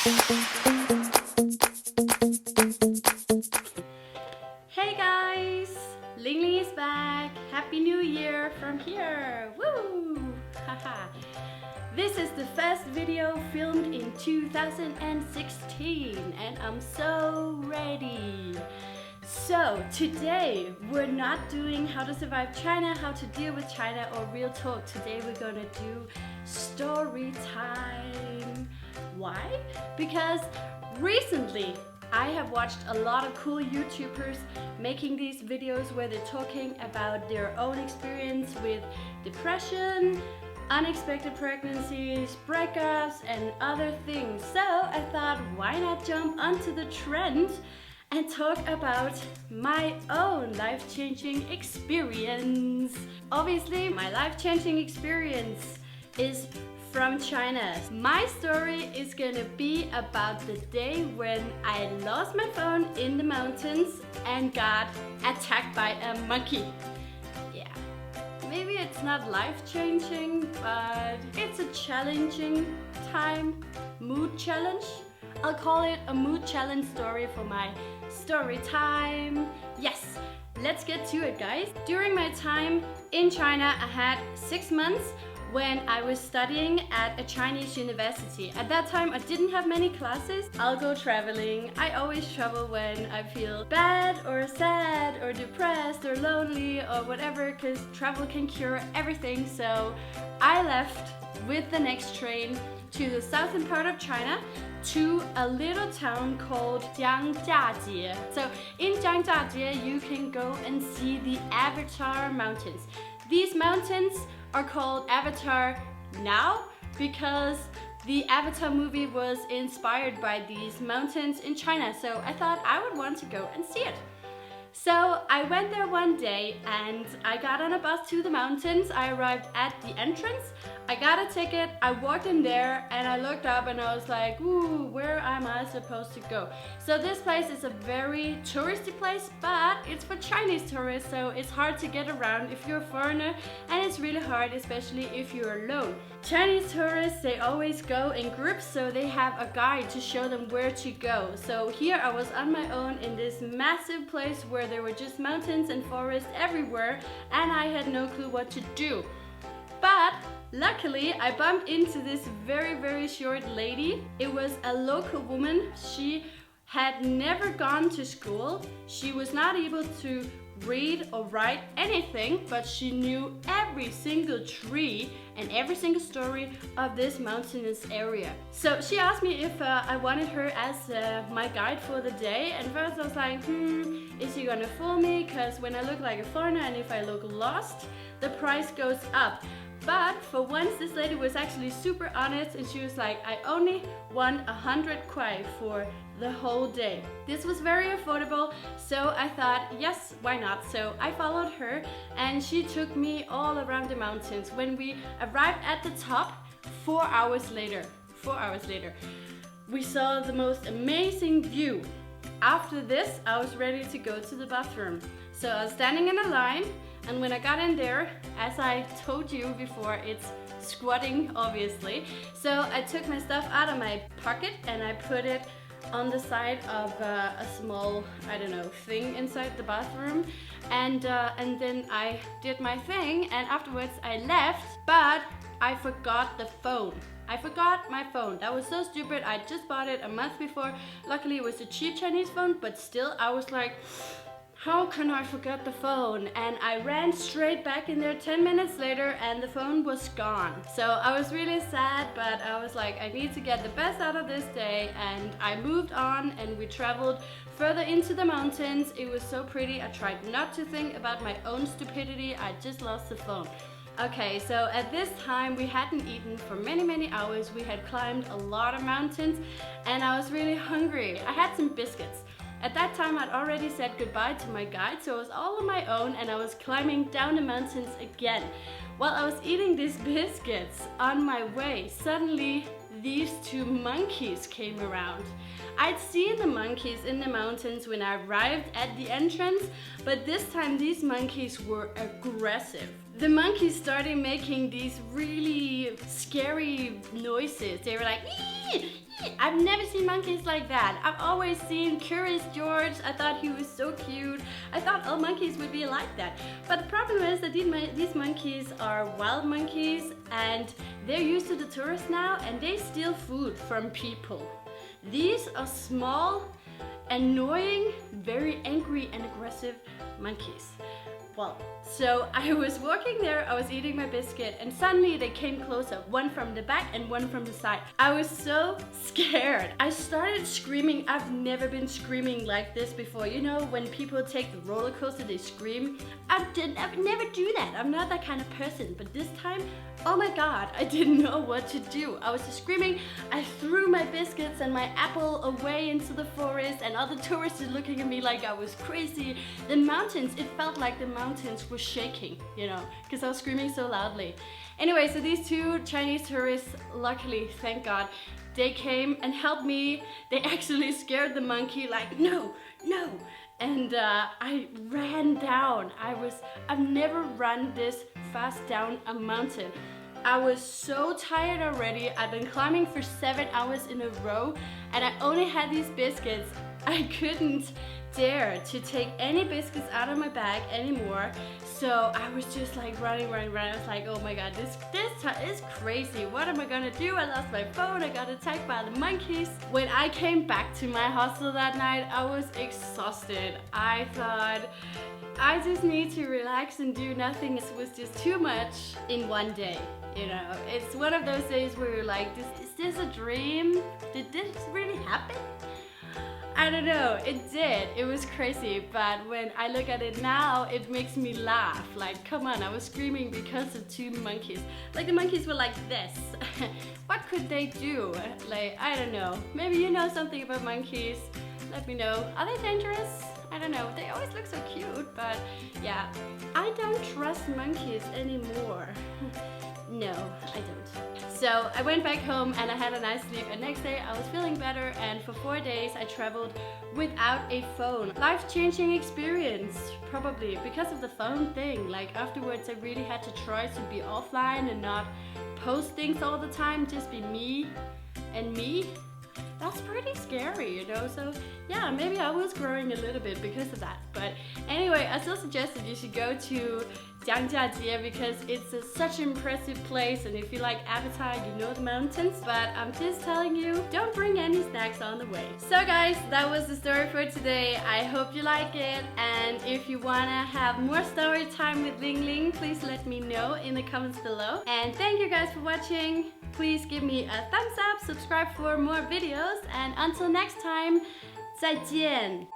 Hey guys! Ling Ling is back! Happy New Year from here! Woo! Haha! This is the first video filmed in 2016 and I'm so ready! So today we're not doing how to survive China, how to deal with China or real talk. Today we're gonna do story time. Why? Because recently I have watched a lot of cool YouTubers making these videos where they're talking about their own experience with depression, unexpected pregnancies, breakups and other things. So I thought, why not jump onto the trend and talk about my own life-changing experience. Obviously, my life-changing experience is from China. My story is gonna be about the day when I lost my phone in the mountains and got attacked by a monkey. Yeah, maybe it's not life-changing, but it's a challenging time, mood challenge. I'll call it a mood challenge story for my story time. Yes, let's get to it, guys. During my time in China, I had 6 months when I was studying at a Chinese university. At that time, I didn't have many classes. I'll go traveling. I always travel when I feel bad or sad or depressed or lonely or whatever, because travel can cure everything. So I left with the next train to the southern part of China to a little town called Jiangjiajie. So in Jiangjiajie, you can go and see the Avatar Mountains. These mountains are called Avatar now because the Avatar movie was inspired by these mountains in China. So I thought I would want to go and see it. So I went there one day and I got on a bus to the mountains. I arrived at the entrance. I got a ticket, I walked in there and I looked up and I was like, ooh, where am I supposed to go? So this place is a very touristy place, but it's for Chinese tourists, so it's hard to get around if you're a foreigner, and it's really hard, especially if you're alone. Chinese tourists, they always go in groups, so they have a guide to show them where to go. So here I was on my own in this massive place where there were just mountains and forests everywhere, and I had no clue what to do. But luckily, I bumped into this very short lady. It was a local woman. She had never gone to school. She was not able to read or write anything, but she knew every single tree and every single story of this mountainous area. So she asked me if I wanted her as my guide for the day, and first I was like, is she gonna fool me? Because when I look like a foreigner and if I look lost, the price goes up. But for once, this lady was actually super honest and she was like, I only want 100 kuai for the whole day. This was very affordable, so I thought, yes, why not? So I followed her and she took me all around the mountains. When we arrived at the top, 4 hours later, we saw the most amazing view. After this, I was ready to go to the bathroom. So I was standing in a line, and when I got in there, as I told you before, it's squatting, obviously. So I took my stuff out of my pocket and I put it on the side of a small, I don't know, thing inside the bathroom. And then I did my thing, and afterwards I left, but I forgot the phone. I forgot my phone. That was so stupid. I just bought it a month before. Luckily it was a cheap Chinese phone, but still I was like, how can I forget the phone? And I ran straight back in there 10 minutes later and the phone was gone. So I was really sad, but I was like, I need to get the best out of this day, and I moved on and we traveled further into the mountains. It was so pretty. I tried not to think about my own stupidity. I just lost the phone. Okay, so at this time we hadn't eaten for many hours. We had climbed a lot of mountains and I was really hungry. I had some biscuits. At that time I'd already said goodbye to my guide, so I was all on my own and I was climbing down the mountains again. While I was eating these biscuits on my way, suddenly these two monkeys came around. I'd seen the monkeys in the mountains when I arrived at the entrance, but this time these monkeys were aggressive. The monkeys started making these really scary noises. They were like, ee, I've never seen monkeys like that. I've always seen Curious George. I thought he was so cute. I thought all monkeys would be like that. But the problem is that these monkeys are wild monkeys and they're used to the tourists now and they steal food from people. These are small, annoying, very angry and aggressive monkeys. Well, so I was walking there, I was eating my biscuit, and suddenly they came closer, one from the back and one from the side. I was so scared. I started screaming. I've never been screaming like this before. You know, when people take the roller coaster, they scream. I never do that. I'm not that kind of person. But this time, oh my God, I didn't know what to do. I was just screaming. I threw my biscuits and my apple away into the forest, and other tourists were looking at me like I was crazy. The mountains, it felt like the mountains were shaking, you know, because I was screaming so loudly. Anyway, so these two Chinese tourists, luckily, thank God, they came and helped me. They actually scared the monkey like, no, no. And I ran down. I've never run this fast down a mountain. I was so tired already. I've been climbing for 7 hours in a row and I only had these biscuits. I couldn't dare to take any biscuits out of my bag anymore. So I was just like running. I was like, oh my God, this is crazy. What am I gonna do? I lost my phone. I got attacked by the monkeys. When I came back to my hostel that night, I was exhausted. I thought, I just need to relax and do nothing. It was just too much in one day. You know, it's one of those days where you're like, is this a dream? Did this really happen? I don't know, it did. It was crazy, but when I look at it now, it makes me laugh. Like, come on, I was screaming because of two monkeys. Like, the monkeys were like this. What could they do? Like, I don't know. Maybe you know something about monkeys. Let me know. Are they dangerous? I don't know. They always look so cute, but yeah. I don't trust monkeys anymore. No, I don't. So I went back home and I had a nice sleep, and next day I was feeling better, and for 4 days I traveled without a phone. Life-changing experience, probably because of the phone thing. Like afterwards I really had to try to be offline and not post things all the time, just be me and me. That's pretty scary, you know, so yeah, maybe I was growing a little bit because of that. But anyway, I still suggest that you should go to Jiangjiajie because it's such an impressive place, and if you like Avatar, you know the mountains. But I'm just telling you, don't bring any snacks on the way. So guys, that was the story for today. I hope you like it, and if you wanna have more story time with Ling Ling, please let me know in the comments below. And thank you guys for watching. Please give me a thumbs up, subscribe for more videos, and until next time, 再见!